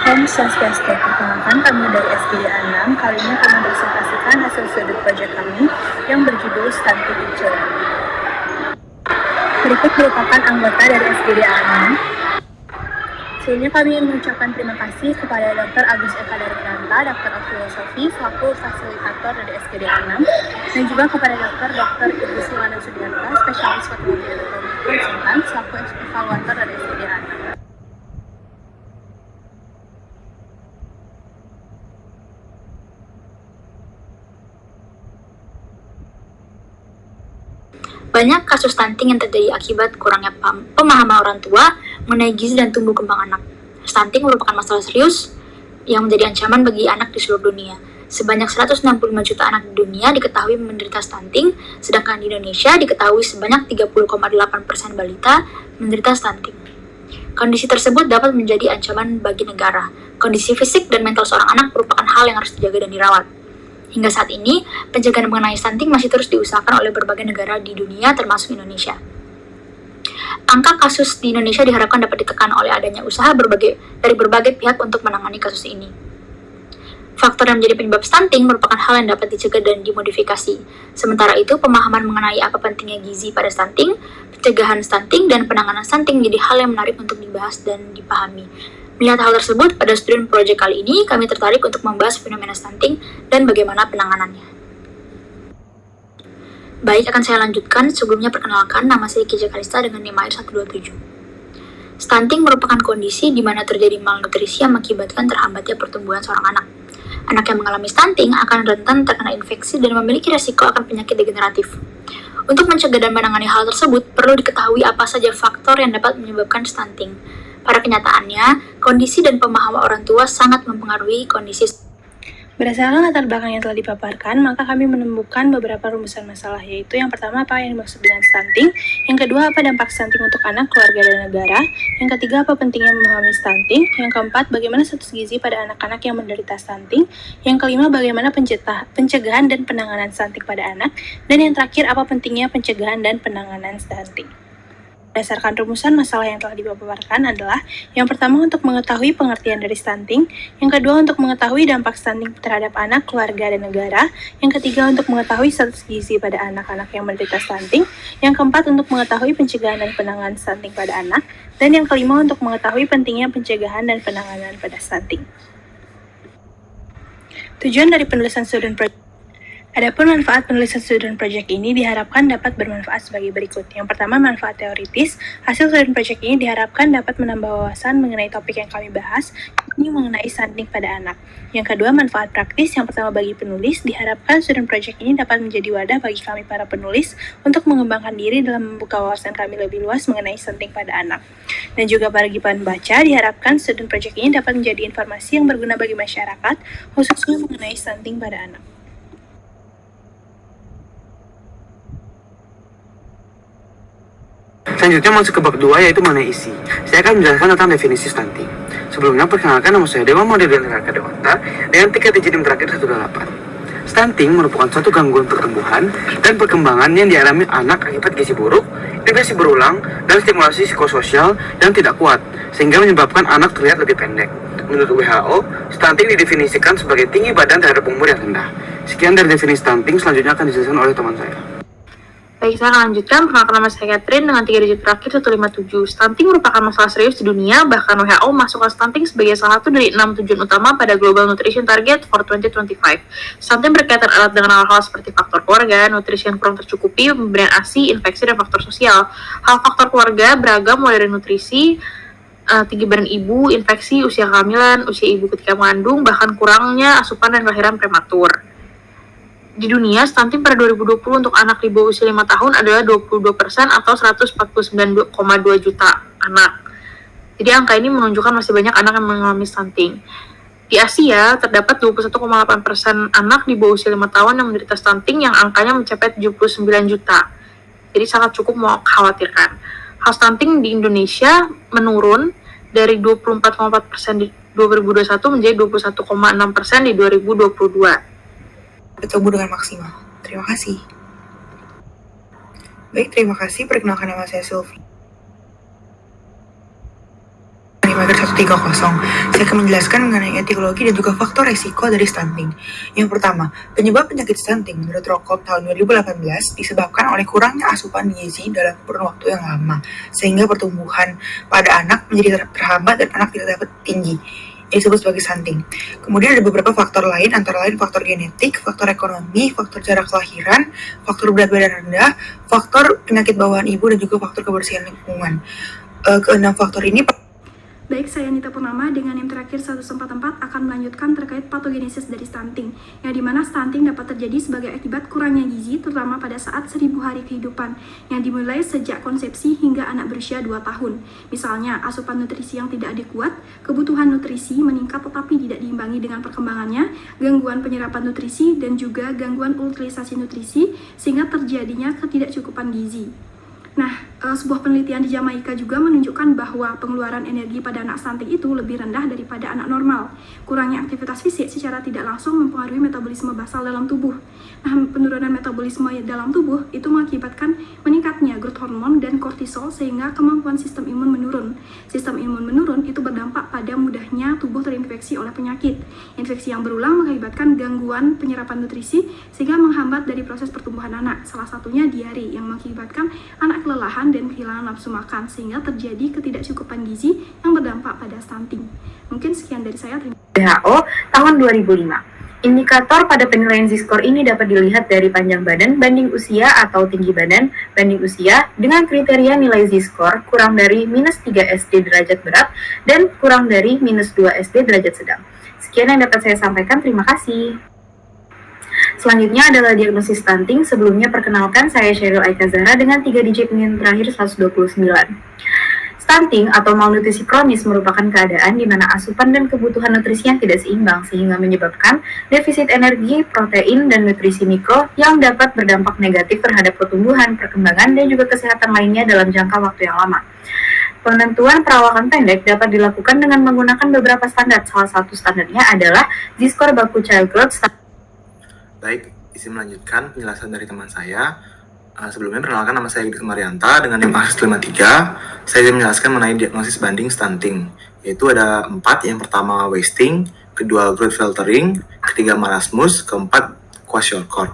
Om Swastiastu, perkenalkan kami dari SGD 6. Kali ini kami presentasikan hasil studi proyek kami yang berjudul Stunting in Children. Berikut merupakan anggota dari SGD 6. Sebelumnya kami ingin mengucapkan terima kasih kepada Dr. Agus Eka dari Ranta, Dr. Filosofi, selaku fasilitator dari SGD 6, dan juga kepada Dr. Ibu Silana Sudiarta, spesialis patologi anatomi konsultan, selaku evaluator dari SGD 6. Banyak kasus stunting yang terjadi akibat kurangnya pemahaman orang tua mengenai gizi dan tumbuh kembang anak. Stunting merupakan masalah serius yang menjadi ancaman bagi anak di seluruh dunia. Sebanyak 165 juta anak di dunia diketahui menderita stunting, sedangkan di Indonesia diketahui sebanyak 30,8% balita menderita stunting. Kondisi tersebut dapat menjadi ancaman bagi negara. Kondisi fisik dan mental seorang anak merupakan hal yang harus dijaga dan dirawat. Hingga saat ini, pencegahan mengenai stunting masih terus diusahakan oleh berbagai negara di dunia termasuk Indonesia. Angka kasus di Indonesia diharapkan dapat ditekan oleh adanya usaha dari berbagai pihak untuk menangani kasus ini. Faktor yang menjadi penyebab stunting merupakan hal yang dapat dicegah dan dimodifikasi. Sementara itu, pemahaman mengenai apa pentingnya gizi pada stunting, pencegahan stunting, dan penanganan stunting menjadi hal yang menarik untuk dibahas dan dipahami. Melihat hal tersebut, pada studi proyek kali ini, kami tertarik untuk membahas fenomena stunting dan bagaimana penanganannya. Baik, akan saya lanjutkan. Sebelumnya perkenalkan, nama saya Kija Kalista dengan NIM AIR 127. Stunting merupakan kondisi di mana terjadi malnutrisi yang mengakibatkan terhambatnya pertumbuhan seorang anak. Anak yang mengalami stunting akan rentan terkena infeksi dan memiliki resiko akan penyakit degeneratif. Untuk mencegah dan menangani hal tersebut, perlu diketahui apa saja faktor yang dapat menyebabkan stunting. Pada kenyataannya, kondisi dan pemahaman orang tua sangat mempengaruhi kondisi. Berdasarkan latar belakang yang telah dipaparkan, maka kami menemukan beberapa rumusan masalah, yaitu yang pertama apa yang dimaksud dengan stunting, yang kedua apa dampak stunting untuk anak, keluarga, dan negara, yang ketiga apa pentingnya memahami stunting, yang keempat bagaimana status gizi pada anak-anak yang menderita stunting, yang kelima bagaimana pencegahan dan penanganan stunting pada anak, dan yang terakhir apa pentingnya pencegahan dan penanganan stunting. Berdasarkan rumusan masalah yang telah dipaparkan adalah yang pertama untuk mengetahui pengertian dari stunting, yang kedua untuk mengetahui dampak stunting terhadap anak, keluarga, dan negara, yang ketiga untuk mengetahui status gizi pada anak-anak yang menderita stunting, yang keempat untuk mengetahui pencegahan dan penanganan stunting pada anak, dan yang kelima untuk mengetahui pentingnya pencegahan dan penanganan pada stunting. Tujuan dari penulisan student project. Adapun manfaat penulisan student project ini diharapkan dapat bermanfaat sebagai berikut. Yang pertama, manfaat teoritis. Hasil student project ini diharapkan dapat menambah wawasan mengenai topik yang kami bahas, ini mengenai stunting pada anak. Yang kedua, manfaat praktis. Yang pertama bagi penulis, diharapkan student project ini dapat menjadi wadah bagi kami para penulis untuk mengembangkan diri dalam membuka wawasan kami lebih luas mengenai stunting pada anak. Dan juga bagi pembaca, diharapkan student project ini dapat menjadi informasi yang berguna bagi masyarakat, khususnya mengenai stunting pada anak. Selanjutnya masuk ke bab 2 yaitu mengenai isi. Saya akan menjelaskan tentang definisi stunting. Sebelumnya perkenalkan nama saya Dewa Modern Raka Dewanta dengan 3 digit NIM terakhir 128. Stunting merupakan suatu gangguan pertumbuhan dan perkembangan yang dialami anak akibat gizi buruk, infeksi berulang, dan stimulasi psikososial yang tidak kuat, sehingga menyebabkan anak terlihat lebih pendek. Menurut WHO, stunting didefinisikan sebagai tinggi badan terhadap umur yang rendah. Sekian dari definisi stunting, selanjutnya akan dijelaskan oleh teman saya. Baik, saya akan lanjutkan. Perkenalkan nama saya Catherine dengan 3 digit terakhir 157. Stunting merupakan masalah serius di dunia, bahkan WHO memasukkan stunting sebagai salah satu dari 6 tujuan utama pada Global Nutrition Target for 2025. Stunting berkaitan erat dengan hal-hal seperti faktor keluarga, nutrisi yang kurang tercukupi, pemberian ASI, infeksi, dan faktor sosial. Hal faktor keluarga beragam mulai dari nutrisi, tinggi badan ibu, infeksi, usia kehamilan, usia ibu ketika mengandung, bahkan kurangnya asupan dan kelahiran prematur. Di dunia, stunting pada 2020 untuk anak di bawah usia 5 tahun adalah 22% atau 149,2 juta anak. Jadi angka ini menunjukkan masih banyak anak yang mengalami stunting. Di Asia, terdapat 21,8% anak di bawah usia 5 tahun yang menderita stunting yang angkanya mencapai 79 juta. Jadi sangat cukup mengkhawatirkan. Hal stunting di Indonesia menurun dari 24,4% di 2021 menjadi 21,6% di 2022. Bertumbuh dengan maksimal. Terima kasih. Baik, terima kasih. Perkenalkan nama saya Sylvie. 5 1 Saya akan menjelaskan mengenai etiologi dan juga faktor resiko dari stunting. Yang pertama, penyebab penyakit stunting menurut Rokop tahun 2018 disebabkan oleh kurangnya asupan gizi dalam kurun waktu yang lama, sehingga pertumbuhan pada anak menjadi terhambat dan anak tidak dapat tinggi. Ini disebut sebagai stunting. Kemudian ada beberapa faktor lain, antara lain faktor genetik, faktor ekonomi, faktor jarak kelahiran, faktor berat badan rendah, faktor penyakit bawaan ibu, dan juga faktor kebersihan lingkungan. Keenam faktor ini. Baik, saya Nita Purnama dengan yang terakhir 144 akan melanjutkan terkait patogenesis dari stunting, yang dimana stunting dapat terjadi sebagai akibat kurangnya gizi, terutama pada saat 1000 hari kehidupan, yang dimulai sejak konsepsi hingga anak berusia 2 tahun. Misalnya, asupan nutrisi yang tidak adekuat, kebutuhan nutrisi meningkat tetapi tidak diimbangi dengan perkembangannya, gangguan penyerapan nutrisi, dan juga gangguan utilisasi nutrisi, sehingga terjadinya ketidakcukupan gizi. Nah, sebuah penelitian di Jamaika juga menunjukkan bahwa pengeluaran energi pada anak stunting itu lebih rendah daripada anak normal. Kurangnya aktivitas fisik secara tidak langsung mempengaruhi metabolisme basal dalam tubuh. Nah, penurunan metabolisme dalam tubuh itu mengakibatkan meningkatnya growth hormone dan kortisol sehingga kemampuan sistem imun menurun. Sistem imun menurun itu berdampak pada mudahnya tubuh terinfeksi oleh penyakit. Infeksi yang berulang mengakibatkan gangguan penyerapan nutrisi sehingga menghambat dari proses pertumbuhan anak. Salah satunya diare yang mengakibatkan anak kelelahan dan kehilangan nafsu makan sehingga terjadi ketidakcukupan gizi yang berdampak pada stunting. Mungkin sekian dari saya. Terima kasih. WHO tahun 2005. Indikator pada penilaian Z-score ini dapat dilihat dari panjang badan banding usia atau tinggi badan banding usia dengan kriteria nilai Z-score kurang dari -3 SD derajat berat dan kurang dari -2 SD derajat sedang. Sekian yang dapat saya sampaikan, terima kasih. Selanjutnya adalah diagnosis stunting. Sebelumnya perkenalkan, saya Sheryl Aika Zahra dengan 3 digit NIM terakhir 129. Stunting atau malnutrisi kronis merupakan keadaan di mana asupan dan kebutuhan nutrisi yang tidak seimbang sehingga menyebabkan defisit energi, protein, dan nutrisi mikro yang dapat berdampak negatif terhadap pertumbuhan, perkembangan, dan juga kesehatan lainnya dalam jangka waktu yang lama. Penentuan perawakan pendek dapat dilakukan dengan menggunakan beberapa standar. Salah satu standarnya adalah Z-score baku child growth. Baik, izin melanjutkan penjelasan dari teman saya. Sebelumnya perkenalkan, nama saya Yudi Marianta dengan NIM 53. Saya ingin menjelaskan mengenai diagnosis banding stunting, yaitu ada 4. Yang pertama wasting, kedua growth filtering, ketiga marasmus, keempat kwashiorkor.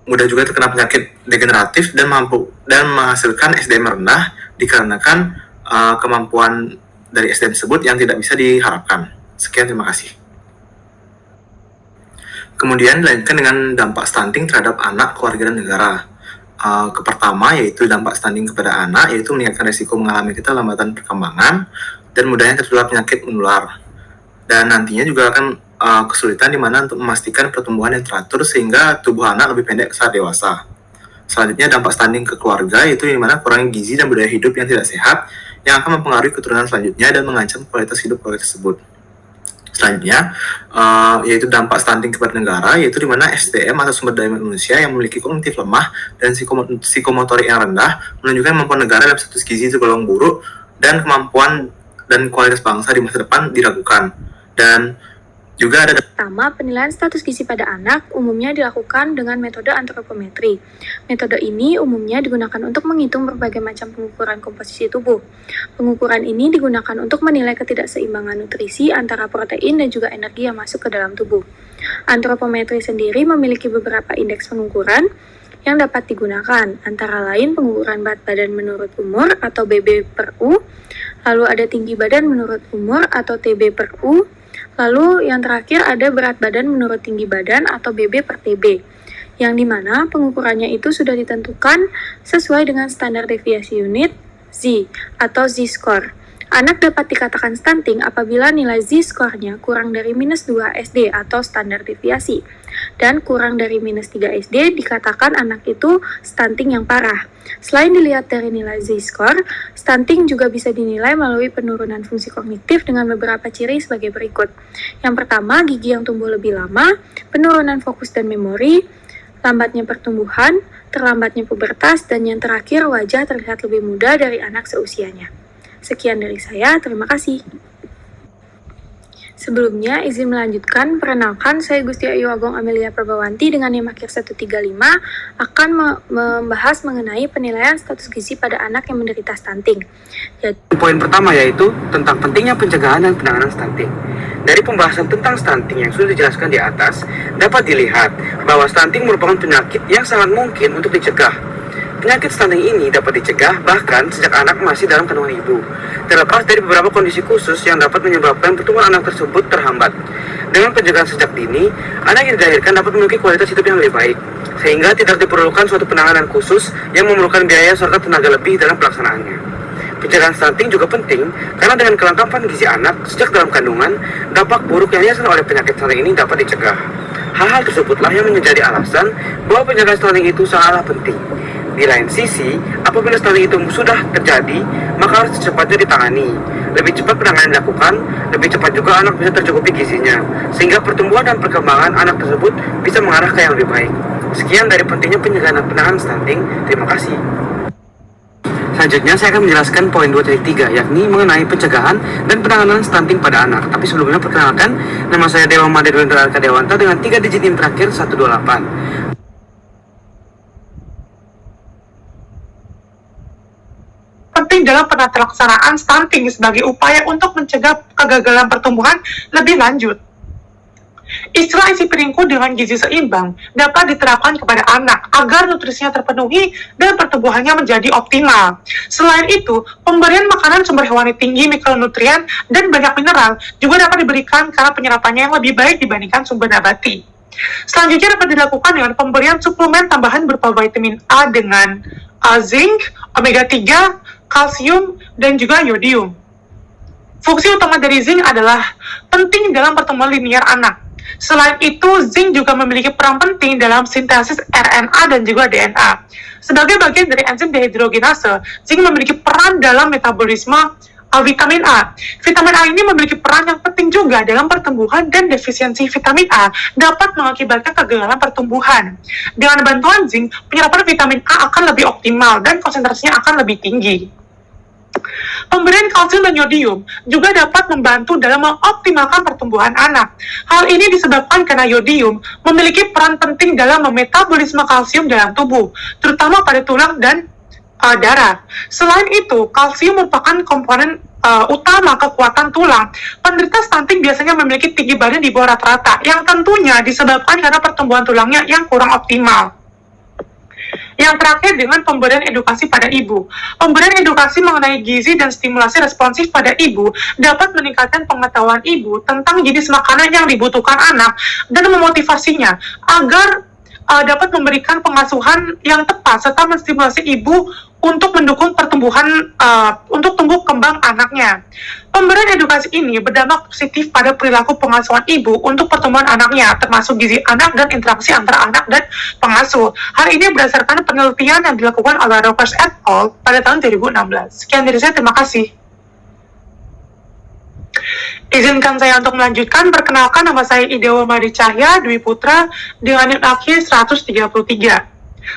Mudah juga terkena penyakit degeneratif dan menghasilkan SDM rendah dikarenakan kemampuan dari SDM tersebut yang tidak bisa diharapkan. Sekian, terima kasih. Kemudian dilanjutkan dengan dampak stunting terhadap anak, keluarga, dan negara. Pertama yaitu dampak stunting kepada anak, yaitu meningkatkan risiko mengalami keterlambatan perkembangan dan mudahnya tertular penyakit menular. Dan nantinya juga akan kesulitan di mana untuk memastikan pertumbuhan yang teratur sehingga tubuh anak lebih pendek saat dewasa. Selanjutnya dampak stunting ke keluarga, yaitu di mana kurangnya gizi dan budaya hidup yang tidak sehat yang akan mempengaruhi keturunan selanjutnya dan mengancam kualitas hidup keluarga tersebut. Selanjutnya, yaitu dampak stunting kepada negara, yaitu di mana SDM atau sumber daya manusia yang memiliki kognitif lemah dan psikomotorik yang rendah menunjukkan kemampuan negara dalam status gizi tergolong buruk dan kemampuan dan kualitas bangsa di masa depan diragukan. Dan juga ada Pertama, penilaian status gizi pada anak umumnya dilakukan dengan metode antropometri. Metode ini umumnya digunakan untuk menghitung berbagai macam pengukuran komposisi tubuh. Pengukuran ini digunakan untuk menilai ketidakseimbangan nutrisi antara protein dan juga energi yang masuk ke dalam tubuh. Antropometri sendiri memiliki beberapa indeks pengukuran yang dapat digunakan, antara lain pengukuran berat badan menurut umur atau BB/U, lalu ada tinggi badan menurut umur atau TB/U, lalu yang terakhir ada berat badan menurut tinggi badan atau BB/TB, yang dimana pengukurannya itu sudah ditentukan sesuai dengan standar deviasi unit Z atau Z-score. Anak dapat dikatakan stunting apabila nilai Z-score-nya kurang dari -2 SD atau standar deviasi, dan kurang dari -3 SD dikatakan anak itu stunting yang parah. Selain dilihat dari nilai Z-score, stunting juga bisa dinilai melalui penurunan fungsi kognitif dengan beberapa ciri sebagai berikut. Yang pertama, gigi yang tumbuh lebih lama, penurunan fokus dan memori, lambatnya pertumbuhan, terlambatnya pubertas, dan yang terakhir wajah terlihat lebih muda dari anak seusianya. Sekian dari saya, terima kasih. Sebelumnya, izin melanjutkan, perkenalkan saya Gusti Ayu Agung Amelia Perbawanti dengan NIM akhir 135 akan membahas mengenai penilaian status gizi pada anak yang menderita stunting. Poin pertama yaitu tentang pentingnya pencegahan dan penanganan stunting. Dari pembahasan tentang stunting yang sudah dijelaskan di atas, dapat dilihat bahwa stunting merupakan penyakit yang sangat mungkin untuk dicegah. Penyakit stunting ini dapat dicegah bahkan sejak anak masih dalam kandungan ibu, terlepas dari beberapa kondisi khusus yang dapat menyebabkan pertumbuhan anak tersebut terhambat. Dengan pencegahan sejak dini, anak yang dilahirkan dapat memiliki kualitas hidup yang lebih baik, sehingga tidak diperlukan suatu penanganan khusus yang memerlukan biaya serta tenaga lebih dalam pelaksanaannya. Pencegahan stunting juga penting karena dengan kelengkapan gizi anak sejak dalam kandungan, dampak buruk yang dirasakan oleh penyakit stunting ini dapat dicegah. Hal-hal tersebutlah yang menjadi alasan bahwa pencegahan stunting itu sangatlah penting. Di lain sisi, apabila stunting itu sudah terjadi, maka harus secepatnya ditangani. Lebih cepat penanganan dilakukan, lebih cepat juga anak bisa tercukupi gizinya, sehingga pertumbuhan dan perkembangan anak tersebut bisa mengarah ke yang lebih baik. Sekian dari pentingnya pencegahan dan penanganan stunting. Terima kasih. Selanjutnya saya akan menjelaskan poin 2.3, yakni mengenai pencegahan dan penanganan stunting pada anak. Tapi sebelumnya perkenalkan, nama saya Dewa Made Dewendra Arka Dewanta dengan 3 digit NIM terakhir 128. Penting dalam penata stunting sebagai upaya untuk mencegah kegagalan pertumbuhan lebih lanjut. Istilah isi piringku dengan gizi seimbang dapat diterapkan kepada anak agar nutrisinya terpenuhi dan pertumbuhannya menjadi optimal. Selain itu, pemberian makanan sumber hewani tinggi mikronutrien dan banyak mineral juga dapat diberikan karena penyerapannya yang lebih baik dibandingkan sumber nabati. Selanjutnya dapat dilakukan dengan pemberian suplemen tambahan berupa vitamin A dengan zinc, omega 3, kalsium, dan juga yodium. Fungsi utama dari zinc adalah penting dalam pertumbuhan linear anak. Selain itu, zinc juga memiliki peran penting dalam sintesis RNA dan juga DNA. Sebagai bagian dari enzim dehidrogenase, zinc memiliki peran dalam metabolisme vitamin A. Vitamin A ini memiliki peran yang penting juga dalam pertumbuhan dan defisiensi vitamin A dapat mengakibatkan kegagalan pertumbuhan. Dengan bantuan zinc, penyerapan vitamin A akan lebih optimal dan konsentrasinya akan lebih tinggi. Pemberian kalsium dan yodium juga dapat membantu dalam mengoptimalkan pertumbuhan anak. Hal ini disebabkan karena yodium memiliki peran penting dalam memetabolisme kalsium dalam tubuh, terutama pada tulang dan darah. Selain itu, kalsium merupakan komponen utama kekuatan tulang. Penderita stunting biasanya memiliki tinggi badan di bawah rata-rata, yang tentunya disebabkan karena pertumbuhan tulangnya yang kurang optimal. Yang terakhir dengan pemberian edukasi pada ibu. Pemberian edukasi mengenai gizi dan stimulasi responsif pada ibu dapat meningkatkan pengetahuan ibu tentang jenis makanan yang dibutuhkan anak dan memotivasinya agar dapat memberikan pengasuhan yang tepat serta menstimulasi ibu untuk mendukung pertumbuhan untuk tumbuh kembang anaknya. Pemberian edukasi ini berdampak positif pada perilaku pengasuhan ibu untuk pertumbuhan anaknya, termasuk gizi anak dan interaksi antara anak dan pengasuh. Hal ini berdasarkan penelitian yang dilakukan oleh Roberts et al. Pada tahun 2016. Sekian dari saya, terima kasih. Izinkan saya untuk melanjutkan. Perkenalkan, nama saya Idewa Madi Cahya Dwi Putra dengan NIM akhir 133.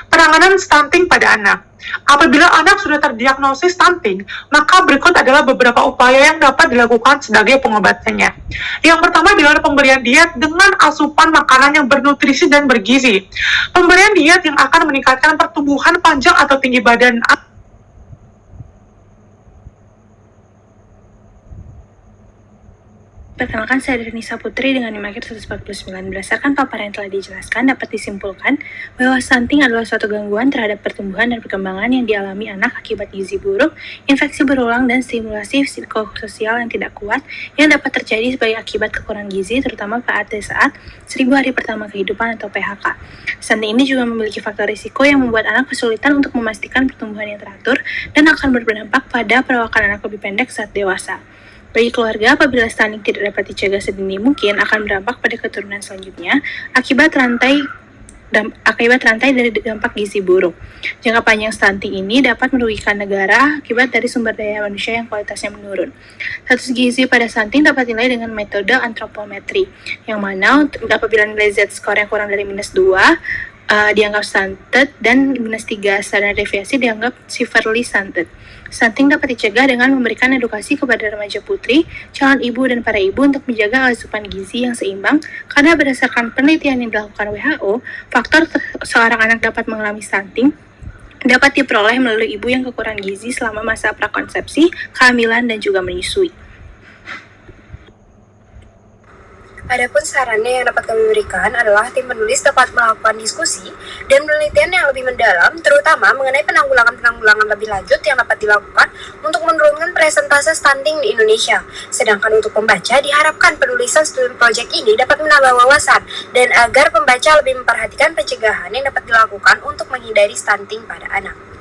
Penanganan stunting pada anak. Apabila anak sudah terdiagnosis stunting, maka berikut adalah beberapa upaya yang dapat dilakukan sebagai pengobatannya. Yang pertama dengan pemberian diet dengan asupan makanan yang bernutrisi dan bergizi. Pemberian diet yang akan meningkatkan pertumbuhan panjang atau tinggi badan anak. Perkenalkan, saya Nisa Putri dengan NIM akhir 149. Berdasarkan paparan yang telah dijelaskan, dapat disimpulkan bahwa stunting adalah suatu gangguan terhadap pertumbuhan dan perkembangan yang dialami anak akibat gizi buruk, infeksi berulang, dan stimulasi psikososial yang tidak kuat yang dapat terjadi sebagai akibat kekurangan gizi, terutama pada saat 1000 hari pertama kehidupan atau PHK. Stunting ini juga memiliki faktor risiko yang membuat anak kesulitan untuk memastikan pertumbuhan yang teratur dan akan berdampak pada perawakan anak lebih pendek saat dewasa. Bagi keluarga, apabila stunting tidak dapat dicegah sedini mungkin akan berdampak pada keturunan selanjutnya akibat rantai dari dampak gizi buruk. Jangka panjang stunting ini dapat merugikan negara akibat dari sumber daya manusia yang kualitasnya menurun. Status gizi pada stunting dapat dinilai dengan metode antropometri, yang mana apabila nilai Z-score yang kurang dari -2 dianggap stunted dan -3 standar deviasi dianggap severely stunted. Stunting dapat dicegah dengan memberikan edukasi kepada remaja putri, calon ibu dan para ibu untuk menjaga asupan gizi yang seimbang, karena berdasarkan penelitian yang dilakukan WHO, faktor seorang anak dapat mengalami stunting dapat diperoleh melalui ibu yang kekurangan gizi selama masa prakonsepsi, kehamilan, dan juga menyusui. Adapun sarannya yang dapat kami berikan adalah tim penulis dapat melakukan diskusi dan penelitian yang lebih mendalam, terutama mengenai penanggulangan lebih lanjut yang dapat dilakukan untuk menurunkan presentase stunting di Indonesia. Sedangkan untuk pembaca, diharapkan penulisan student project ini dapat menambah wawasan dan agar pembaca lebih memperhatikan pencegahan yang dapat dilakukan untuk menghindari stunting pada anak.